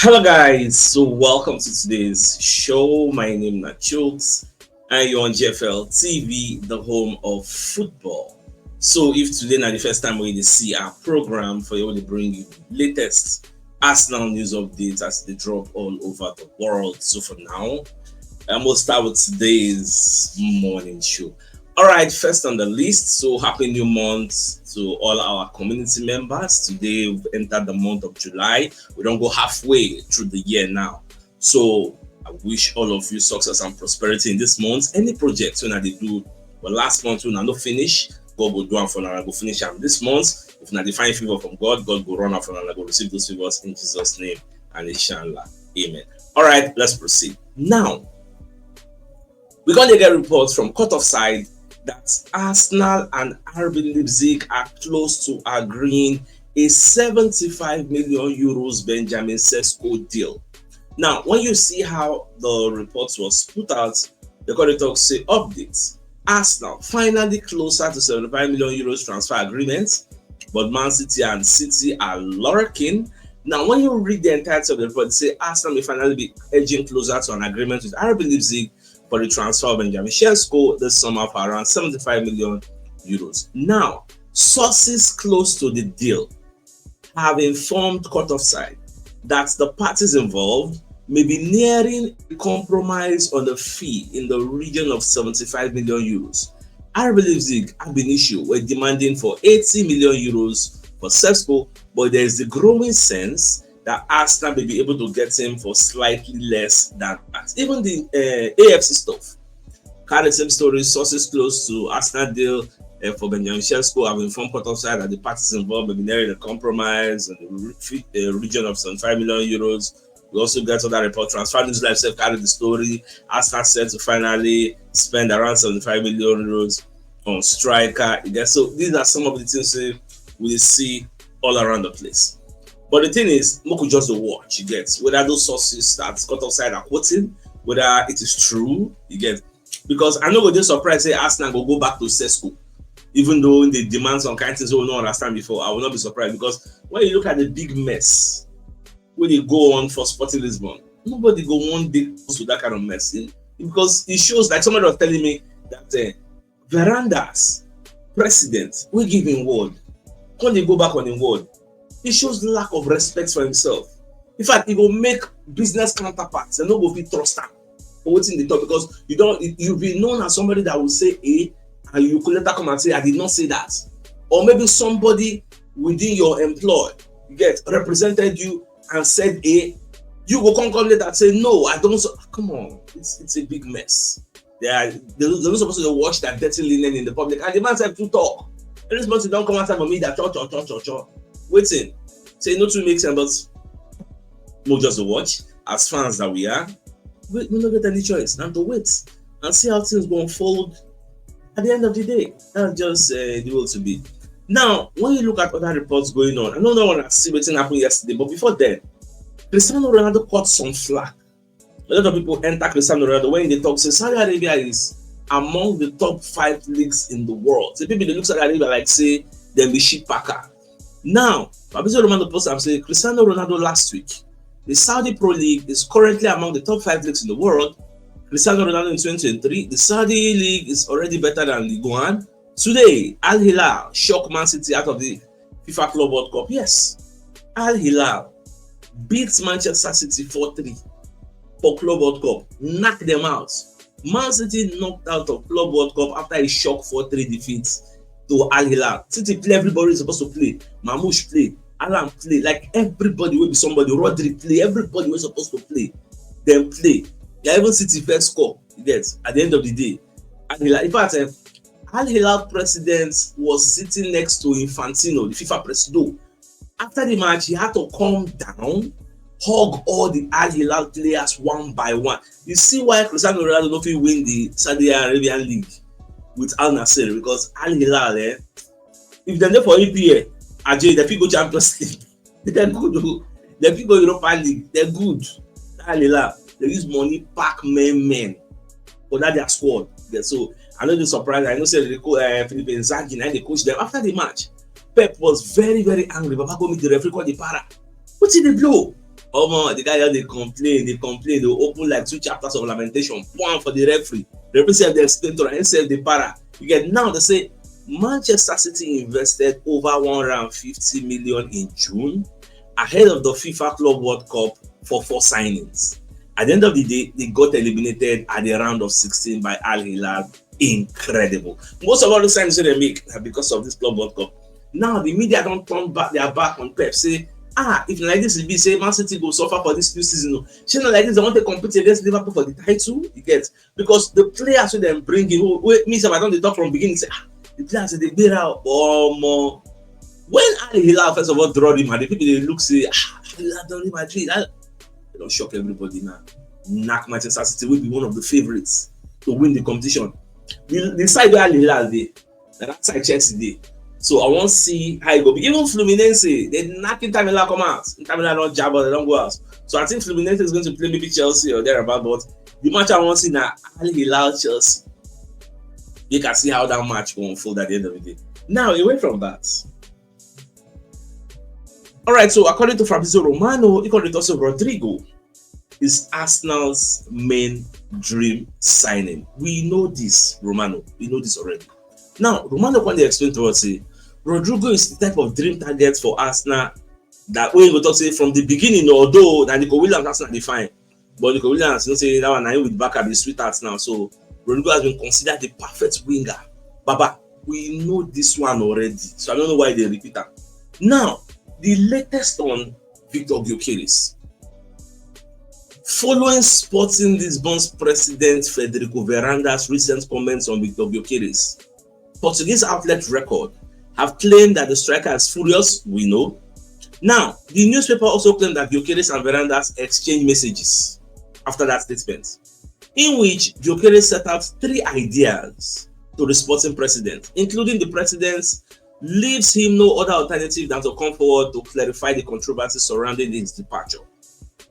Hello guys, so welcome to today's show. My name is CHUKS and you're on GFL TV, the home of football. So if today is the first time we see our program for you to bring you the latest Arsenal news updates as they drop all over the world. So for now, we'll start with today's morning show. All right, first on the list. So happy new month to all our community members. Today we've entered the month of July. We don't go halfway through the year now. So I wish all of you success and prosperity in this month. Any projects when they do, well, last month when I no finish, God will do them for now. I go finish them this month. If not define favor from God, God will run out for now. I go receive those favors in Jesus' name and inshallah. Amen. All right, let's proceed. Now, we're going to get reports from cut offside that Arsenal and RB Leipzig are close to agreeing a 75 million euros Benjamin Sesko deal. Now, when you see how the reports was put out, the Corridor say updates. Arsenal finally closer to 75 million euros transfer agreement, but Man City and City are lurking. Now, when you read the entirety of the report, they say Arsenal may finally be edging closer to an agreement with RB Leipzig for the transfer of Benjamin Sesko this summer for around 75 million euros. Now, sources close to the deal have informed Cut Offside that the parties involved may be nearing a compromise on the fee in the region of 75 million euros. RB Leipzig have been issued were demanding for 80 million euros for Sesko, but there is the growing sense that Arsenal may be able to get him for slightly less than that. Even the AFC stuff carry the same story. Sources close to Arsenal deal for Benjamin Sesko have informed Cut Offside that the parties involved may be nearing a compromise in the region of 75 million euros. We also get other report. Transfer News Live self carried the story. Arsenal said to finally spend around 75 million euros on striker. So these are some of the things we see all around the place. But the thing is, we could just watch, you get, whether those sources that Cut Offside are quoting, whether it is true, you get. Because I know we're just surprised say Arsenal will go back to Sesko, even though they demand some kind of things we will not understand before. I will not be surprised because when you look at the big mess when they go on for Sporting Lisbon, nobody go one day to that kind of mess. Because it shows, like somebody was telling me that Veranda's president will give him word. When they go back on him word, it shows lack of respect for himself. In fact, it will make business counterparts and not go be trust him for what's in the top because you'll be known as somebody that will say A and you could later come and say I did not say that. Or maybe somebody within your employ represented you and said A, you will come later and say no, I don't. Come on, it's a big mess. They're not supposed to watch that dirty linen in the public, and the man said to talk. And this month you don't come outside for me that cho. Waiting, say no to make sense, but we'll just watch as fans that we are. We don't get any choice than to wait and see how things will unfold at the end of the day. That's just the way to be. Now, when you look at other reports going on, I don't know what I see what happened yesterday, but before then, Cristiano Ronaldo caught some flack. A lot of people enter Cristiano Ronaldo when they talk. Say Saudi Arabia is among the top 5 leagues in the world. So people they look at Saudi Arabia like say them be shit packer. Now, Fabrizio Romano posted and said Cristiano Ronaldo last week. The Saudi Pro League is currently among the top 5 leagues in the world. Cristiano Ronaldo in 2023. The Saudi League is already better than Ligue 1. Today, Al Hilal shocked Man City out of the FIFA Club World Cup. Yes, Al Hilal beats Manchester City 4-3 for Club World Cup. Knocked them out. Man City knocked out of Club World Cup after a shock 4-3 defeat to Al Hilal. City play, everybody is supposed to play. Mamouche play, Alan play, like everybody will be somebody. Rodri play, everybody was supposed to play. Then play. Yeah, even City first score. You get at the end of the day. Al Hilal, in fact, Al Hilal president was sitting next to Infantino, the FIFA president. After the match, he had to calm down, hug all the Al Hilal players one by one. You see why Cristiano Ronaldo don't fit win the Saudi Arabian League with Al Nassr, because Al Hilal, if they're there for EPA, Ajay, they go Champions League. They're good. They go Europa League. They're good. Al Hilal, they use money pack men for that their squad. Yeah, so I know the surprise. I know say Philippe Inzaghi and they coach them after the match. Pep was very, very angry. Baba go meet the referee called the para. What did they blow? The guy just they complain, they open like 2 chapters of lamentation, one for the referee. The referee said they explain to himself the para. You get now they say Manchester City invested over 150 million in June ahead of the FIFA Club World Cup for 4 signings. At the end of the day, they got eliminated at the round of 16 by Al Hilal. Incredible. Most of all the signings they make are because of this Club World Cup. Now the media don't turn back their back on Pep. Say, if like this, be say Man City go suffer for this new season. She not like this. They want to compete against Liverpool for the title. You get because the players who them bring in. Me, I don't talk from beginning. Say, the players they beat out. When Al Hilal first of all draw him, and the people they look say, Hilal don't Real Madrid. They don't shock everybody now. Knack Manchester City will be one of the favorites to win the competition. The side where Al Hilal dey, that side Chelsea dey. So I want to see how it go be. Even Fluminense, they knock Inter Milan come out. Inter Milan don't jab or they don't go out. So I think Fluminense is going to play maybe Chelsea or thereabout. But the match I want to see now, Al Hilal Chelsea. You can see how that match will unfold at the end of the day. Now, away from that. All right, so according to Fabrizio Romano, also Rodrigo is Arsenal's main dream signing. We know this, Romano. We know this already. Now, Romano when they explain to us, say, Rodrigo is the type of dream target for Arsenal that we will talk say from the beginning, although Nico Williams Arsenal define, but Nico Williams, you know, say that one now with backup is sweetheart now. So Rodrigo has been considered the perfect winger. Baba, we know this one already, so I don't know why they repeat that. Now, the latest on Viktor Gyokeres. Following Sporting Lisbon's president Federico Veranda's recent comments on Viktor Gyokeres, Portuguese outlet Record have claimed that the striker is furious, we know. Now, the newspaper also claimed that Gyokeres and Verandas exchanged messages after that statement, in which Gyokeres set out 3 ideas to the Sporting president, including the president's leaves him no other alternative than to come forward to clarify the controversy surrounding his departure,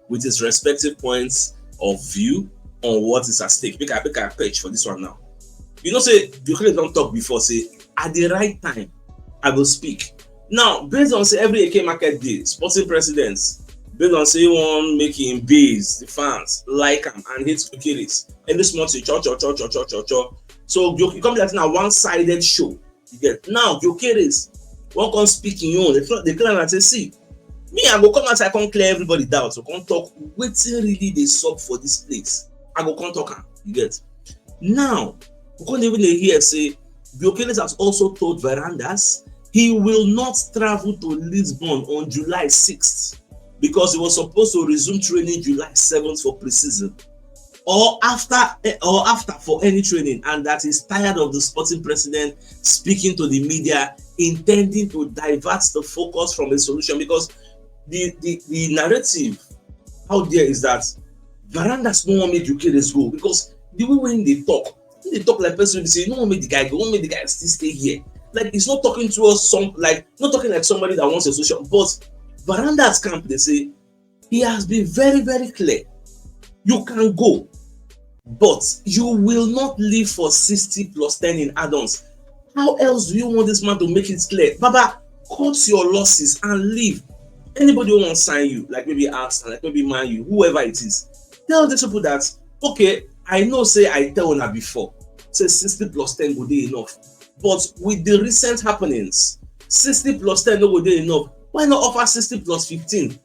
with his respective points of view on what is at stake. Pick a page for this one now. You know, say Gyokeres don't talk before, say at the right time I will speak. Now, based on say every AK market day, Sporting presidents, based on say one making base, the fans like him and hate Gyokeres. And this month say cho. So you come like now one-sided show. You get now Gyokeres one come speaking on they claim and say, see, me I go come out, I can't clear everybody down. So come talk waiting really they sub for this place. I go come talk. You get now. We can't even hear say Gyokeres has also told Verandas he will not travel to Lisbon on July 6th because he was supposed to resume training July 7th for preseason or after for any training, and that he's tired of the Sporting president speaking to the media, intending to divert the focus from a solution, because the narrative out there is that Verandas no one made Gyokeres go, because the way when they talk like person, they say no one made the guy go, one made the guy still stay here. Like he's not talking to us not talking like somebody that wants a solution. But Verandas camp, they say he has been very, very clear. You can go, but you will not leave for 60 plus 10 in add-ons. How else do you want this man to make it clear? Baba, cut your losses and leave. Anybody who wants to sign you, like maybe Arsenal, like maybe Man U, whoever it is, tell these people that, okay, I know say I tell una before, say 60 plus 10 would be enough. But with the recent happenings, 60 plus 10 no would be enough. Why not offer 60 plus 15?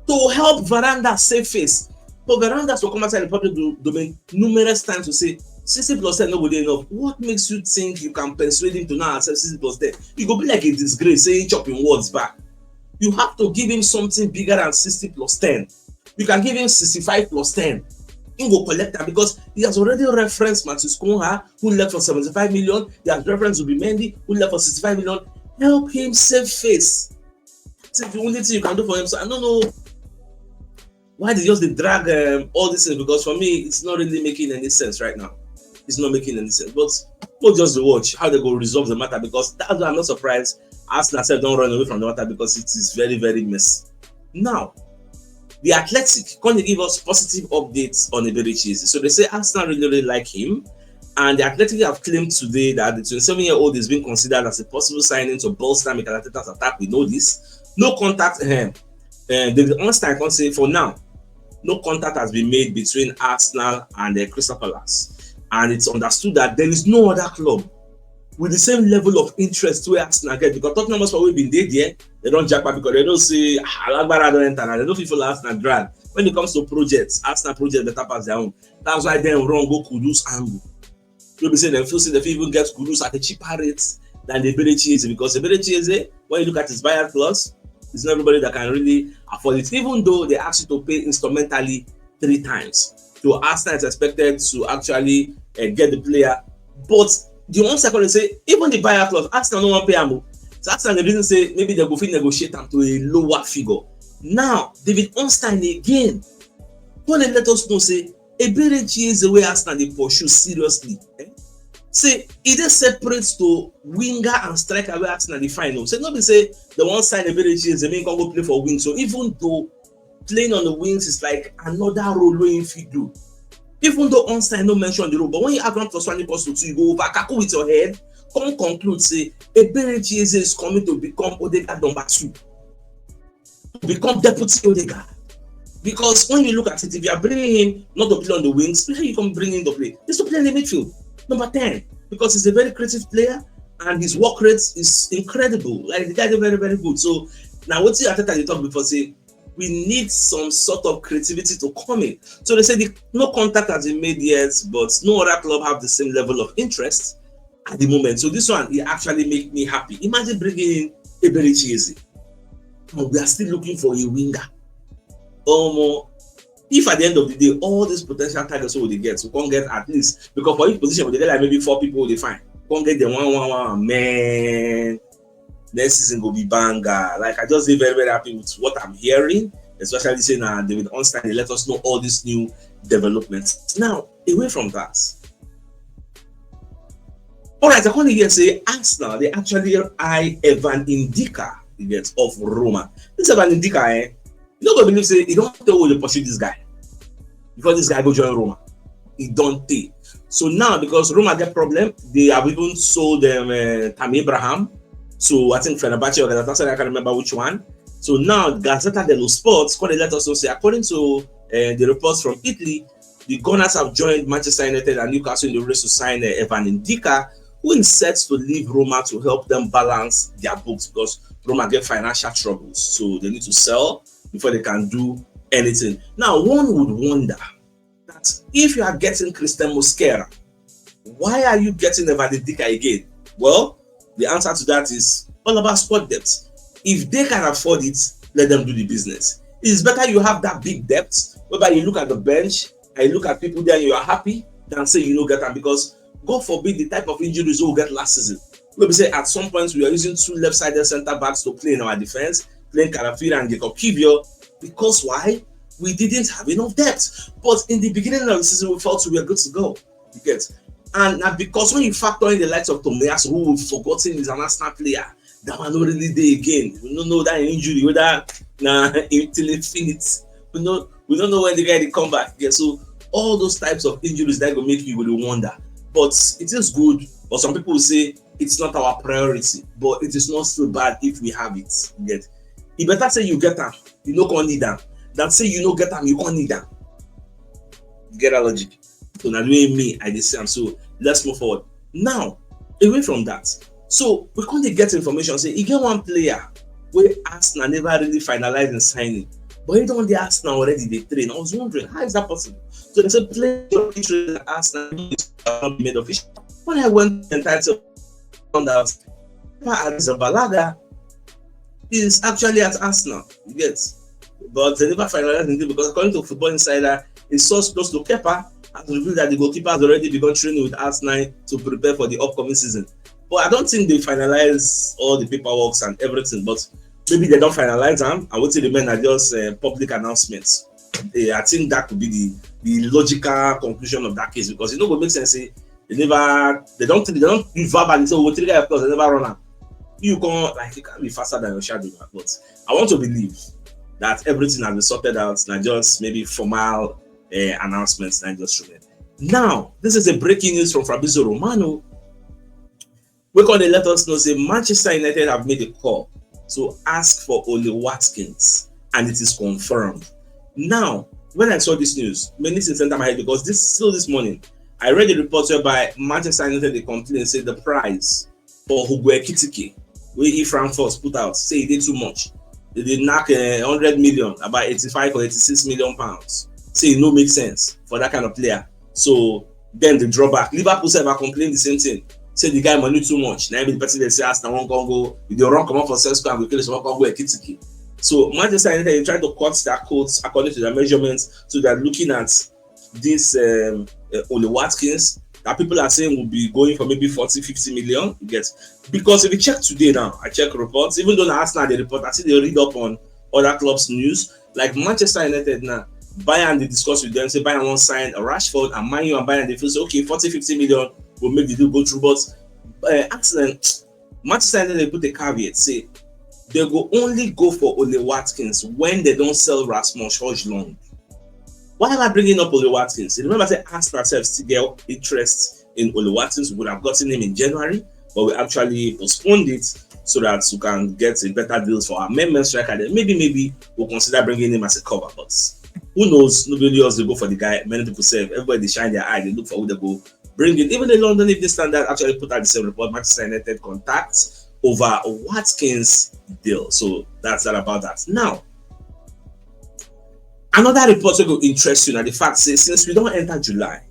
To help Verandas save face. But Verandas will come outside the public domain numerous times to say 60 plus 10 no would be enough. What makes you think you can persuade him to now accept 60 plus 10? You go be like a disgrace saying chopping words back. You have to give him something bigger than 60 plus 10. You can give him 65 plus 10. He will collect that because he has already referenced Matheus Cunha, who left for 75 million. He has referenced Zubimendi, who left for 65 million. Help him save face. That's the only thing you can do for him. So I don't know why they just drag all these things, because for me, it's not really making any sense right now. It's not making any sense. But we'll just watch how they go resolve the matter, because that's why I'm not surprised Arsenal said don't run away from the matter, because it is very, very messy. Now, the Athletic going to give us positive updates on Eberechi Eze. So they say Arsenal really like him, and the Athletic have claimed today that the 27-year-old is being considered as a possible signing to bolster Mikel Arteta's attack. We know this. No contact David Ornstein can say for now, no contact has been made between Arsenal and Crystal Palace, and it's understood that there is no other club with the same level of interest where Arsenal get, because Tottenham Hotspur will be there, they don't jack back because they don't say Alagbara don't enter, and they don't feel Arsenal drag. When it comes to projects, Arsenal project better pass their own. That's why they run go Kudus angle. You'll be saying they feel they even get Kudus at a cheaper rate than the Eberechi Eze, because Eberechi Eze, when you look at his buyout clause, it's not everybody that can really afford it, even though they ask you to pay instrumentally 3 times. So Arsenal is expected to actually get the player, but the one second say even the buyout clause, Arsenal no one pay am. So Arsenal didn't say maybe they go fit negotiate them to a lower figure. Now David Ornstein again, when they let us know say Eberechi is the way Arsenal they pursue seriously. Say it is separate to winger and striker where Arsenal the final. So nobody say the one side Eberechi is the main can go play for wings. So even though playing on the wings is like another role where if you do. Even though Ornstein no mention the role, but when you add 1 + 1 = 2, you go over kaku with your head, come conclude say Eberechi Eze is coming to become Odegaard number 2, to become deputy Odegaard. Because when you look at it, if you are bringing him not to play on the wings, how you can bring him to play? He's to play in the midfield, number 10, because he's a very creative player and his work rate is incredible. Like the guy is very, very good. So now what you Arteta they talk before say we need some sort of creativity to come in. So they say no contact has been made yet, but no other club have the same level of interest at the moment. So this one, it actually make me happy. Imagine bringing in Eberechi Eze. We are still looking for a winger. If at the end of the day, all these potential targets will they get, so can't get at least, because for each position, they get like maybe 4 people they find. Can't get the one, man. Next season will be banger. Like I just be very, very happy with what I'm hearing, especially saying David Ornstein, they let us know all these new developments. Now, away from that, all right, I want to hear say Arsenal, they actually eye Evan Ndicka of Roma. This Evan Ndicka, you don't believe say he don't tell who they pursue this guy before this guy go join Roma. He don't take. So now because Roma get problem, they have even sold them Tammy Abraham. So I think Fenerbahce or Galatasaray, I can't remember which one. So now Gazzetta dello Sport, they let us know say according to the reports from Italy, the Gunners have joined Manchester United and Newcastle in the race to sign Evan Ndicka, who is set to leave Roma to help them balance their books because Roma get financial troubles. So they need to sell before they can do anything. Now, one would wonder that if you are getting Christian Mosquera, why are you getting Evan Ndicka again? Well, the answer to that is all about squad depth. If they can afford it, let them do the business. It's better you have that big depth, whereby you look at the bench and you look at people there and you are happy, than say you don't get them, because God forbid the type of injuries we'll get last season. Maybe say at some point we are using 2 left-sided centre backs to play in our defense, playing Carafira and Gyokeres, because why? We didn't have enough depth. But in the beginning of the season, we felt we were good to go. You get? And because when you factor in the likes of Tomiyasu, who we've forgotten is an Arsenal player, that one not really there again. We don't know that injury, whether until infinite. We don't know when the guy will come back. Yeah, so all those types of injuries that will make you really wonder. But it is good. But some people will say it's not our priority. But it is not so bad if we have it. You get? You better say you get them, you no can't need them. Than say you no get them, you can't need them. You get that logic? So now me, I just say so. Let's move forward. Now, away from that, so we can't get information. Say, you get one player where Arsenal never really finalized in signing, but you don't ask now already they train. I was wondering, how is that possible? So there's a player interest in Arsenal not made official. When I went and titled on that, Balaga is actually at Arsenal. You get, but they never finalized it because according to Football Insider, it's so close to Kepa has revealed that the goalkeeper has already begun training with Arsenal to prepare for the upcoming season. But I don't think they finalize all the paperwork and everything. But maybe they don't finalize them. I would say the men are just public announcements. I think that could be the logical conclusion of that case, because it will make sense. Say they don't do verbally. So what they never run out. You can't be faster than your shadow. But I want to believe that everything has been sorted out, not just maybe formal announcements and just remain. Now, this is a breaking news from Fabrizio Romano. We're going to let us know say Manchester United have made a call to ask for Oli Watkins and it is confirmed. Now, when I saw this news, many things entered my head because this morning, I read a report whereby Manchester United they complained and said the price for Gyokeres, where Frankfurt put out, say it did too much. They did knock 100 million, about 85 or 86 million pounds. Say it no make sense for that kind of player. So then the drawback. Liverpool said I complained the same thing. Say the guy money too much. Now the person they say Arsenal won't go. If they run come up for Sesko and Gyokeres won't go Gyokeres. So Manchester United they trying to cut their quotes according to their measurements. So they're looking at this Ole Watkins that people are saying will be going for maybe 40-50 million. You get, because if you check today now, I check reports. Even though Arsenal they report, I see they read up on other clubs' news like Manchester United now. Bayern they discuss with them, say Bayern won't sign a Rashford, and Man U and Bayern they feel say okay 40-50 million will make the deal go through. But Manchester United they put a caveat, say they go only go for Ole Watkins when they don't sell Rasmus Højlund. Why am I bringing up Ole Watkins? Remember, I said Arsenal still get interest in Ole Watkins. We would have gotten him in January, but we actually postponed it so that we can get a better deals for our main striker. Then maybe we'll consider bringing him as a cover. But who knows? Nobody else will go for the guy. Many people say everybody they shine their eye. They look for who they go bring it. Even in London, if the Standard actually put out the same report, Manchester United contacts over Watkins deal. So that's that about that. Now, another report will interest you now. The fact says since we don't enter July,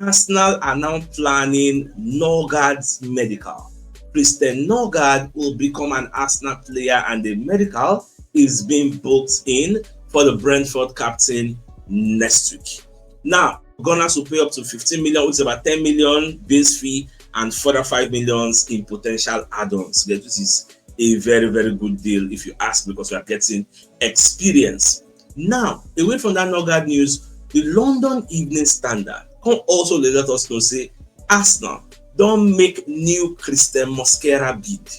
Arsenal are now planning Norgaard's medical. Christian Norgaard will become an Arsenal player, and the medical is being booked in for the Brentford captain next week. Now, Gunners will pay up to 15 million, which is about 10 million base fee, and further 5 millions in potential add-ons. This is a very, very good deal if you ask, because we are getting experience. Now, away from that Norgaard news, the London Evening Standard can also let us know, say, Arsenal don't make new Christian Mosquera bid.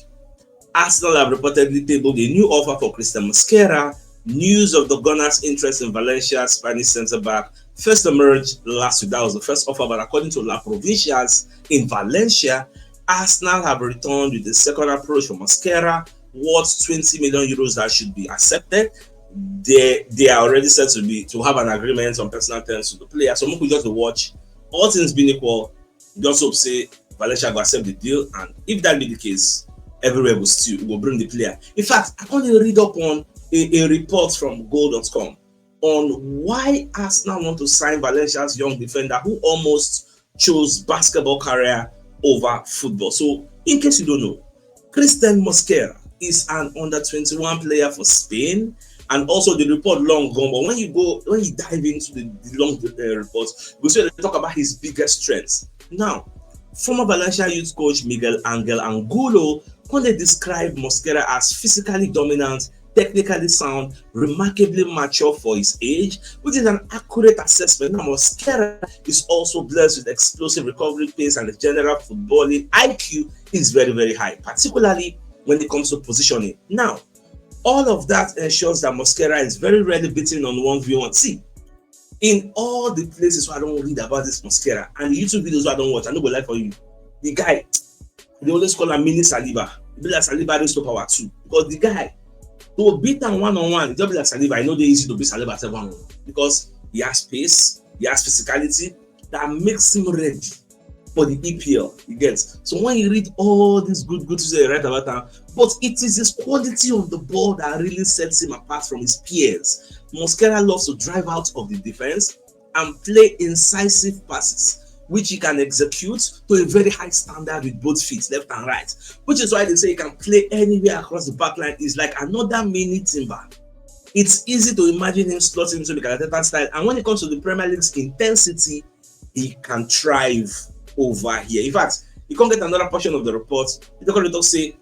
Arsenal have reportedly tabled a new offer for Christian Mosquera. News of the Gunners' interest in Valencia's Spanish centre-back first emerged last week. That was the first offer, but according to La Provincias in Valencia, Arsenal have returned with a second approach for Mosquera, worth 20 million euros that should be accepted. They are already set to have an agreement on personal terms with the player. So we could just watch. All things being equal, just hope say Valencia will accept the deal, and if that be the case, everywhere will bring the player. In fact, I want to read up on a report from goal.com on why Arsenal want to sign Valencia's young defender who almost chose basketball career over football. So, in case you don't know, Christian Mosquera is an under-21 player for Spain, and also the report long gone. But when you dive into the long report, we see they talk about his biggest strengths. Now, former Valencia youth coach Miguel Angel Angulo can they describe Mosquera as physically dominant, technically sound, remarkably mature for his age, which is an accurate assessment. Now, Mosquera is also blessed with explosive recovery pace, and the general footballing IQ is very, very high, particularly when it comes to positioning. Now, all of that ensures that Mosquera is very rarely beaten on 1v1. See, in all the places where I don't read about this Mosquera and the YouTube videos where I don't watch, I know go like for you. The guy, they always call him mini Saliba. It be like Saliba raised to power 2. Because the guy, to beat him one-on-one, it don't be like Saliba. I know they easy to beat Saliba at one-on-one. Because he has pace, he has physicality that makes him ready for the EPL. You get. So when you read all these good things they write about him, but it is his quality on the ball that really sets him apart from his peers. Mosquera loves to drive out of the defense and play incisive passes, which he can execute to a very high standard with both feet, left and right. Which is why they say he can play anywhere across the backline. It's like another mini Timber. It's easy to imagine him slotting into the Arteta style. And when it comes to the Premier League's intensity, he can thrive over here. In fact, you can't get another portion of the report. You're going to say,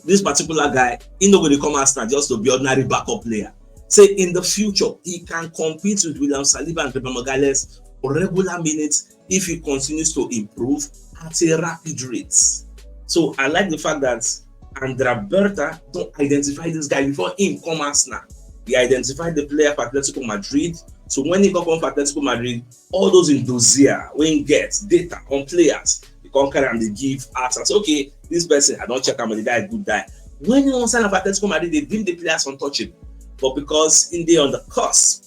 this particular guy, he's not going to come Arsenal just to be ordinary backup player. Say in the future, he can compete with William Saliba and Gabriel Magalhaes for regular minutes if he continues to improve at a rapid rate. So I like the fact that Andrea Berta don't identify this guy before him come Arsenal. He identified the player for Atletico Madrid. So when he got from Atletico Madrid, all those in dossier, when he gets data on players, they come carry and they give Arsenal. So okay, this person, I don't check him, but the guy is good guy. When he wants to sign up Atletico Madrid, they deem the players untouchable. But because India on the cusp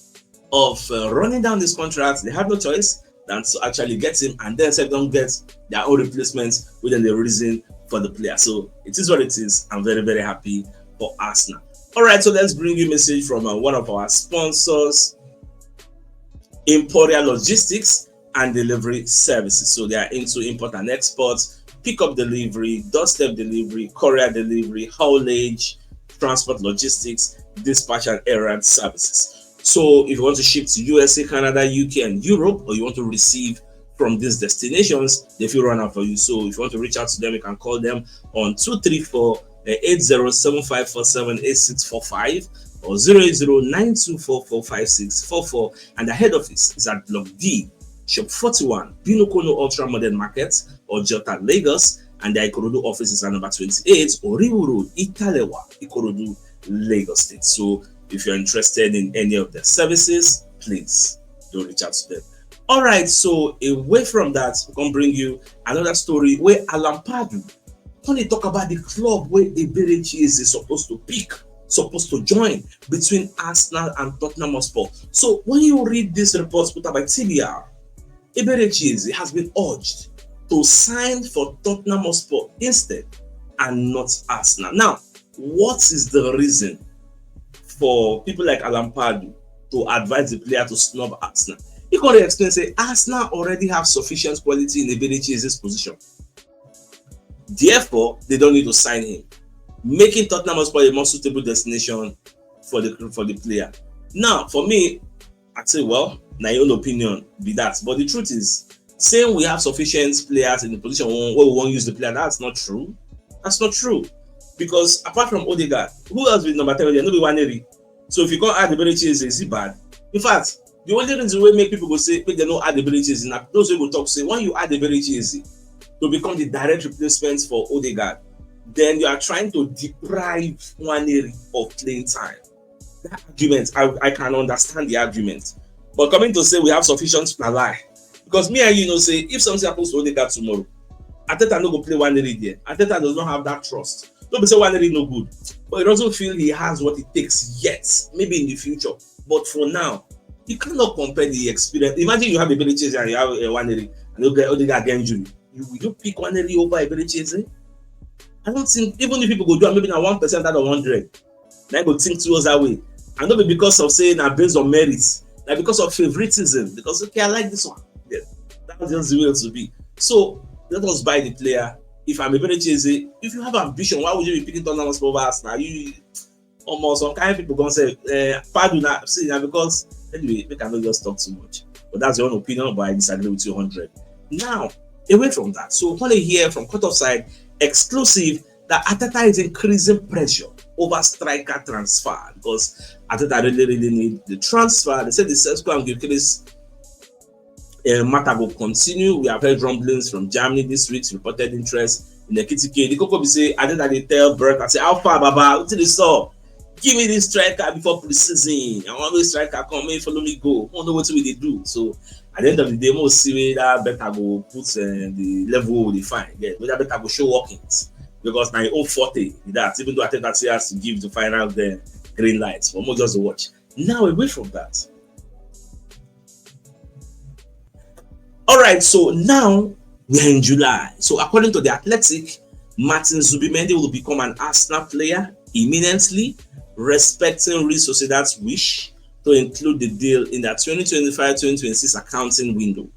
of running down this contract, they had no choice than to actually get him, and then say don't get their own replacements within the reason for the player. So it is what it is. I'm very, very happy for Arsenal. All right, so let's bring you a message from one of our sponsors, Imperial Logistics and Delivery Services. So they are into import and export, pickup delivery, doorstep delivery, courier delivery, haulage, transport logistics, dispatch and errand services. So if you want to ship to USA, Canada, UK, and Europe, or you want to receive from these destinations, they feel run out for you. So if you want to reach out to them, you can call them on 234-807547-8645 or 08092445644. And the head office is at Block D, Shop 41, Binokono Ultra Modern Market, or Jota, Lagos. And the Ikorodu office is at number 28, Oriwu Road, Ikalewa, Ikorodu, Lagos State. So if you're interested in any of their services, please don't reach out to them. All right, so away from that, we're going to bring you another story where Alan Pardew, when they talk about the club where Eberechi Eze is supposed to pick, supposed to join between Arsenal and Tottenham Hotspur. So when you read this report put up by TBR, Eberechi Eze has been urged to sign for Tottenham Hotspur instead and not Arsenal. Now, what is the reason for people like Alan Pardew to advise the player to snub Arsenal? He can explain, say Arsenal already have sufficient quality in Eberechi Eze's position. Therefore, they don't need to sign him, making Tottenham Hotspur a more suitable destination for the player. Now, for me, I'd say, well, my own opinion be that. But the truth is, saying we have sufficient players in the position where we won't use the player, that's not true. That's not true. Because apart from Odegaard, who else with number 10? There nobody Waneri. So if you can't add Eberechi Eze, is it bad? In fact, the only reason we make people go say make they no add Eberechi Eze, now those who go talk say when you add Eberechi Eze to become the direct replacement for Odegaard, then you are trying to deprive Waneri of playing time. That argument, I can understand the argument, but coming to say we have sufficient na lie. Because me and you know say if something happens to Odegaard tomorrow, Arteta no go play Waneri there. Arteta does not have that trust. Don't be say Waneri no good, but he doesn't feel he has what it takes yet. Maybe in the future, but for now, you cannot compare the experience. Imagine you have Eberechi Eze and you have Waneri, and you get Odegaard again injury. Will you pick Waneri over Eberechi Eze? I don't think, even if people go do maybe now 1% out of 100, then go think towards that way. And not be because of saying that based on merits, like because of favoritism. Because okay, I like this one. Yeah, that's just the way it to be. So let us buy the player. If I'm Eberechi Eze, if you have ambition, why would you be picking Tottenham Hotspur over Arsenal? You almost some kind of people gonna say, pardon that, see now because anyway, we cannot just talk too much. But that's your own opinion, but I disagree with you 100. Now, away from that, so when I hear from cut offside exclusive that Arteta is increasing pressure over striker transfer because Arteta really need the transfer. They said the Sesko and Gyokeres matter will continue. We have heard rumblings from Germany this week, reported interest in the Kitike. The Coco be say, Arteta they tell Bert, I say, how far, Baba? What did they saw? Give me this striker before preseason. I want this striker come in, follow me, go. I don't know what they do. So at the end of the day, most see that better go put the level they find. Yeah, whether better go show workings because my own forte that even though I think that he has to give the final the green lights for more just to watch. Now away from that. All right, so now we're in July. So according to the Athletic, Martin Zubimendi will become an Arsenal player imminently, respecting Real Sociedad's wish to include the deal in the 2025-2026 accounting window.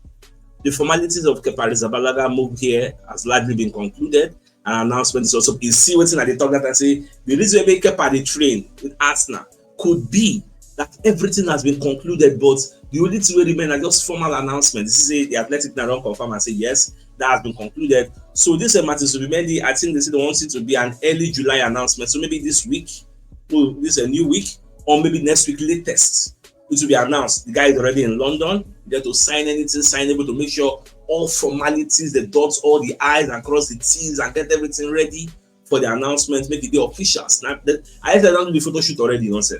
The formalities of Kepa Arrizabalaga move here has largely been concluded. An announcement is also you see what's in at the top that I say the reason why Kepa the train with Arsenal could be that everything has been concluded, but the only thing will remain are just formal announcements. This is the Athletic now don't confirm and say yes, that has been concluded. So this Martin Zubimendi, I think they say they want it to be an early July announcement. So maybe this week, this is a new week, or maybe next week latest, it will be announced. The guy is already in London. There to sign anything signable to make sure all formalities, the dots, all the I's and cross the T's and get everything ready for the announcement, make it the official. I said don't do the photo shoot already, you say.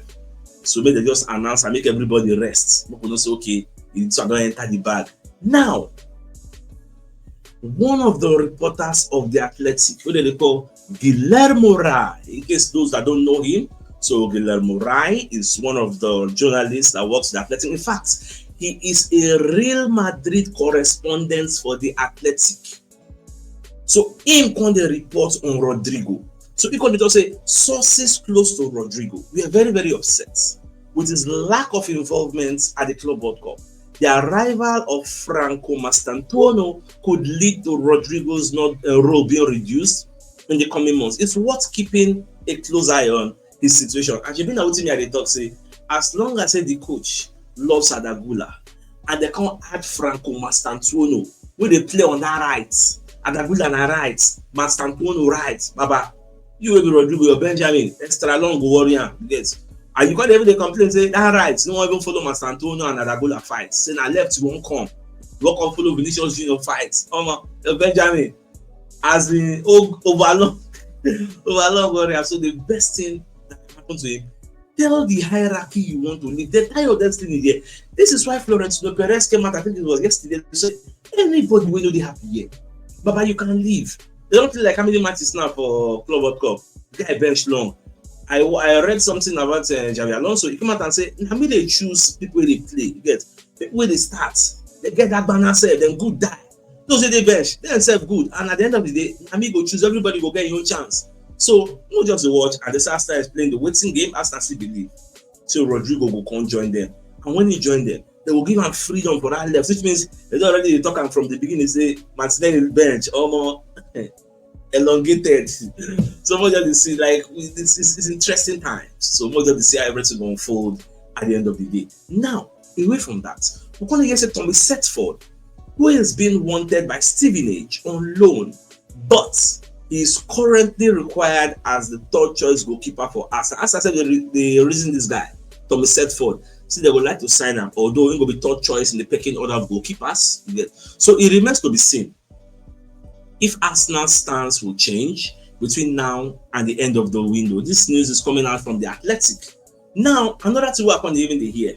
So maybe they just announce and make everybody rest. People don't say, okay, so I don't enter the bag. Now, one of the reporters of the Athletic, what they call Guillermo Ra, in case those that don't know him, So Guillermo Rai is one of the journalists that works with Athletic. In fact, he is a Real Madrid correspondent for the Athletic. So him come the report on Rodrigo. So he come to say sources close to Rodrigo. We are very, very upset with his lack of involvement at the Club World Cup. The arrival of Franco Mastantuono could lead to Rodrigo's role being reduced in the coming months. It's worth keeping a close eye on his situation. And you've been out with me at the talk say, as long as the coach loves Adagula and they can't add Franco Mastantuono, where they play on that right, Adagula na right, Mastantuono right, Baba, you will be Rodrigo, your Benjamin, extra long warrior, yes. And you can't even complain, say, that right, no one even follow Mastantuono and Adagula fight. Say, na left, you won't come. You won't come follow Vinicius Junior fight. Benjamin, as in overlong warrior. So the best thing that can happen to him, tell the hierarchy you want to leave. The entire destiny there. This is why Florentino Perez came out, I think it was yesterday, to say, anybody will know they happy here. Baba, you can leave. They don't feel like how many matches now for Club World Cup. Guy bench long. I read something about Javi Alonso. He come out and say, I mean, they choose people they play. You get people where they start. They get that banner set, then good die. Those are the bench, they themselves good. And at the end of the day, I go choose, everybody go get your own chance. So not just the watch, and the Sasta is playing the waiting game, as I believe. So Rodrigo will come join them. And when he join them, they will give him freedom for that left, which means they already talking from the beginning, say Martinelli bench, almost elongated. So much of the see, like it's interesting times. So much of the see how everything will unfold at the end of the day. Now, away from that, we're going to get Tommy Setford, who is being wanted by Stevenage on loan, but is currently required as the third choice goalkeeper for Arsenal. As I said, the reason this guy, Tommy Setford, see they would like to sign him, although he will be third choice in the pecking order of goalkeepers. So it remains to be seen if Arsenal's stance will change between now and the end of the window. This news is coming out from the Athletic. Now, another thing I can't even hear.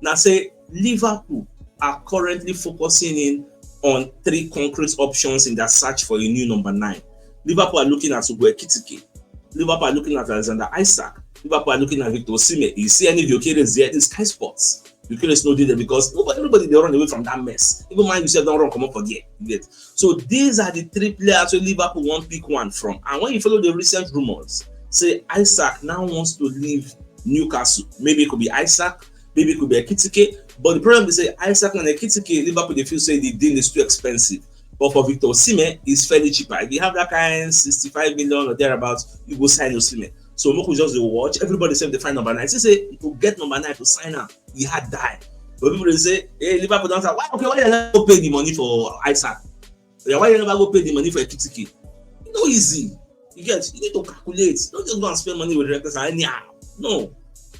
Now say Liverpool are currently focusing in on 3 concrete options in their search for a new number 9. Liverpool are looking at Gyokeres. Liverpool are looking at Alexander Isak. Liverpool are looking at Viktor. You see any Gyokeres there? It's Sky Sports. Gyokeres no did there because nobody they run away from that mess. Even mind yourself don't run come up for there. So these are the 3 players who Liverpool won't pick one from. And when you follow the recent rumors, say Isak now wants to leave Newcastle. Maybe it could be Isak, maybe it could be Ekitike. But the problem is say Isak and Ekitike, Liverpool they feel say the deal is too expensive. But for Viktor Osimhen, it's fairly cheaper. If you have that kind 65 million or thereabouts, you go sign Osimhen. So Moku just the watch. Everybody said they find number 9. They say to get number 9 to sign up, he had died. But people they say, hey, Liverpool don't say, why you never go pay the money for Isak? Why you never go pay the money for Ekitike? It's not easy. You need to calculate. Don't just go and spend money with records anyhow. No.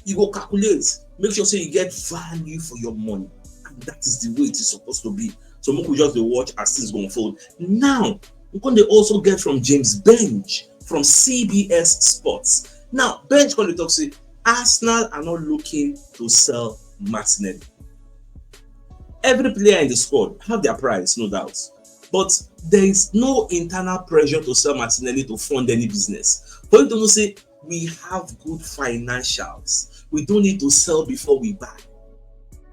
You go calculate. Make sure say you get value for your money. And that is the way it is supposed to be. So Moku just the watch as things go unfold. Now, we're going to also get from James Bench from CBS Sports. Now, Bench going to talk say Arsenal are not looking to sell Martinelli. Every player in the squad have their price, no doubt. But there is no internal pressure to sell Martinelli to fund any business. For you to say we have good financials, we don't need to sell before we buy.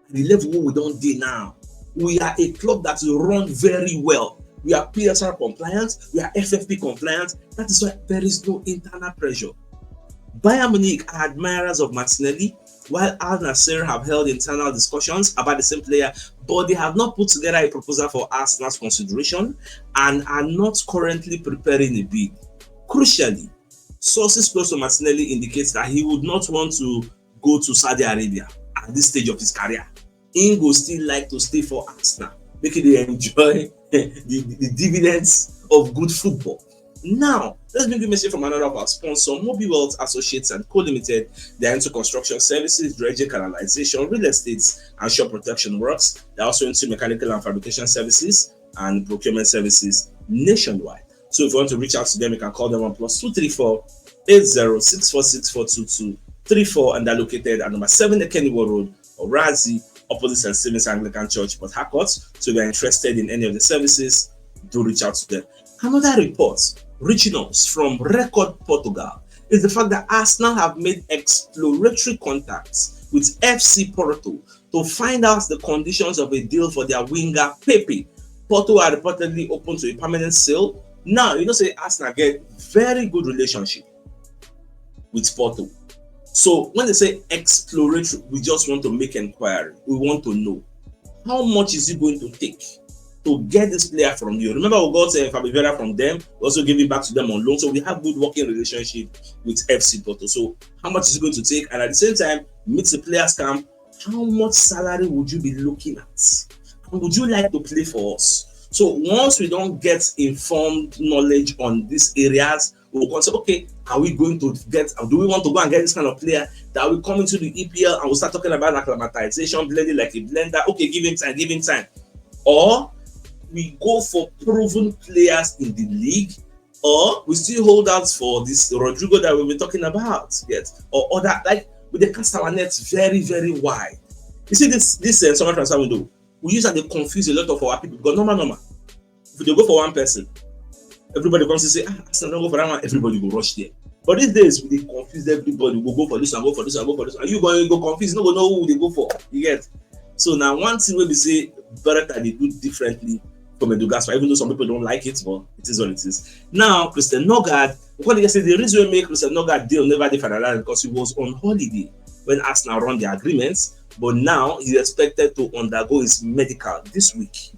The level we don't do now. We are a club that will run very well. We are PSR compliant. We are FFP compliant. That is why there is no internal pressure. Bayern Munich are admirers of Martinelli, while Al Nassr have held internal discussions about the same player, but they have not put together a proposal for Arsenal's consideration and are not currently preparing a bid. Crucially, sources close to Martinelli indicate that he would not want to go to Saudi Arabia at this stage of his career. He would still like to stay for Arsenal, making them enjoy the dividends of good football. Now, let's bring a message from another of our sponsors, Mobi Wealth Associates and Co Limited. They are into construction services, dredging, canalization, real estate, and shore protection works. They are also into mechanical and fabrication services and procurement services nationwide. So if you want to reach out to them, you can call them on +234 8064642234, and they're located at number 7 Ekeniwo Road, Orazi, opposite St. Stephen's Anglican Church, Port Harcourt. So if you're interested in any of the services, do reach out to them. Another report reaching us from Record Portugal. is the fact that Arsenal have made exploratory contacts with FC Porto to find out the conditions of a deal for their winger Pepe. Porto are reportedly open to a permanent sale. Now, you know, say Arsenal get very good relationship with Porto. So when they say exploratory, we just want to make inquiry. We want to know how much is it going to take to get this player from you. Remember, we got Fabio from them. We also gave it back to them on loan. So we have good working relationship with FC Porto. So how much is it going to take? And at the same time, meet the players camp. How much salary would you be looking at? And would you like to play for us? So once we don't get informed knowledge on these areas, we'll say, okay, are we going to get, do we want to go and get this kind of player that will come into the EPL and we'll start talking about acclimatization, blending like a blender? Okay, give him time. Or we go for proven players in the league, or we still hold out for this Rodrigo that we've been talking about, yes, or other, like we cast our nets very, very wide. You see, this summer transfer window, we use that they confuse a lot of our people because normal. If they go for one person, everybody comes to say, don't go for that one, everybody will rush there. But these days, they confuse everybody. We'll go for this one, go for this one, go for this one. Are you going to go confused? No one know who they go for. You get? So now one thing where we say better that they do differently from Ndicka, even though some people don't like it, but it is what it is. Now, Christian Norgaard, what did I say? The reason we make Christian Norgaard deal never did finalized because he was on holiday when Arsenal run the agreements, but now he's expected to undergo his medical this week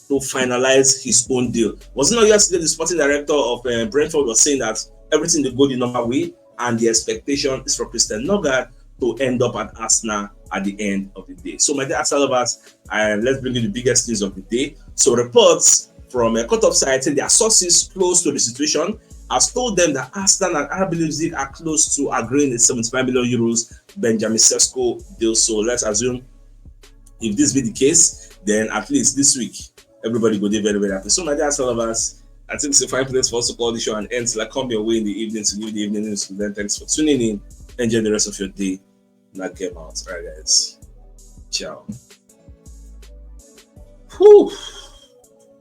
to finalize his own deal. Wasn't it yesterday the sporting director of Brentford was saying that everything will go the normal way, and the expectation is for Christian Norgaard to end up at Arsenal at the end of the day. So, my dear Arsenal lovers, let's bring you the biggest news of the day. So, reports from a cut-off site saying their sources close to the situation has told them that Arsenal and RB Leipzig are close to agreeing a 75 million euros Benjamin Sesko deal. So, let's assume if this be the case, then at least this week everybody go there very, very happy. So, my dear Arsenal lovers, I think it's a fine place for us to call the show and end till I come your way in the evening to give the evening news. Then thanks for tuning in. Enjoy the rest of your day. Not game out. All right, guys. Ciao. Whew.